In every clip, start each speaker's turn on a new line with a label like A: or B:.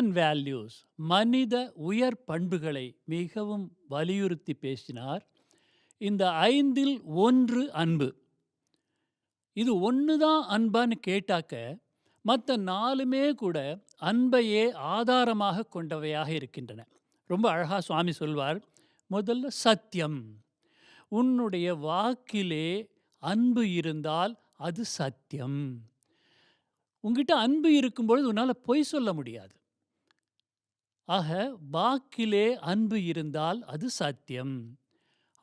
A: Human values மனித உயர் பண்புகளை மிகவும் வலியுறுத்தி பேசினார். இந்த ஐந்தில் ஒன்று அன்பு. இது ஒன்று தான் அன்பான்னு கேட்டாக்க, மற்ற நாலுமே கூட அன்பையே ஆதாரமாக கொண்டவையாக இருக்கின்றன. ரொம்ப அழகா சுவாமி சொல்வார், முதல்ல சத்தியம். உன்னுடைய வாக்கிலே அன்பு இருந்தால் அது சத்தியம். உன்கிட்ட அன்பு இருக்கும்பொழுது உன்னால பொய் சொல்ல முடியாது. ஆக வாக்கிலே அன்பு இருந்தால் அது சத்தியம்.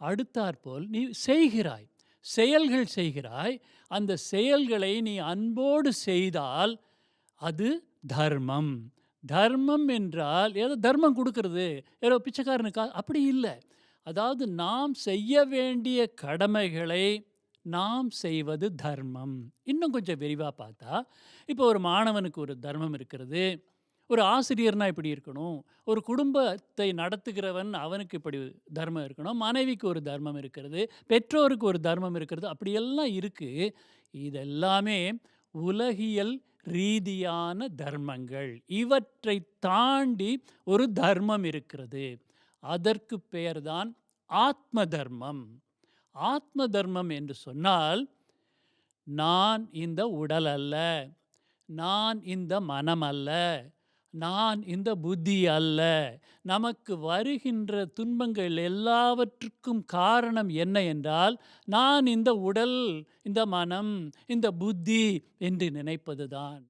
A: அடுத்தாற்போல் நீ செய்கிறாய், செயல்கள் செய்கிறாய். அந்த செயல்களை நீ அன்போடு செய்தால் அது தர்மம். தர்மம் என்றால் ஏதோ தர்மம் குடுக்கிறது, ஏதோ பிச்சைக்காரனுக்கா அப்படி இல்ல. அதாவது நாம் செய்ய வேண்டிய கடமைகளை நாம் செய்வது தர்மம். இன்னும் கொஞ்சம் விரிவா பார்த்தா, இப்போ ஒரு மாணவனுக்கு ஒரு தர்மம் இருக்கிறது. ஒரு ஆசிரியர்னா இப்படி இருக்கணும். ஒரு குடும்பத்தை நடத்துகிறவன் அவனுக்கு இப்படி தர்மம் இருக்கணும். மனைவிக்கு ஒரு தர்மம் இருக்கிறது. பெற்றோருக்கு ஒரு தர்மம் இருக்கிறது. அப்படியெல்லாம் இருக்கு. இதெல்லாமே உலகியல் ரீதியான தர்மங்கள். இவற்றை தாண்டி ஒரு தர்மம் இருக்கிறது. அதற்கு பெயர்தான் ஆத்ம தர்மம். ஆத்ம தர்மம் என்று சொன்னால், நான் இந்த உடல் அல்ல, நான் இந்த மனம் அல்ல, நான் இந்த புத்தி அல்ல. நமக்கு வருகின்ற துன்பங்கள் எல்லாவற்றுக்கும் காரணம் என்ன என்றால், நான் இந்த உடல், இந்த மனம், இந்த புத்தி என்று நினைப்பதுதான்.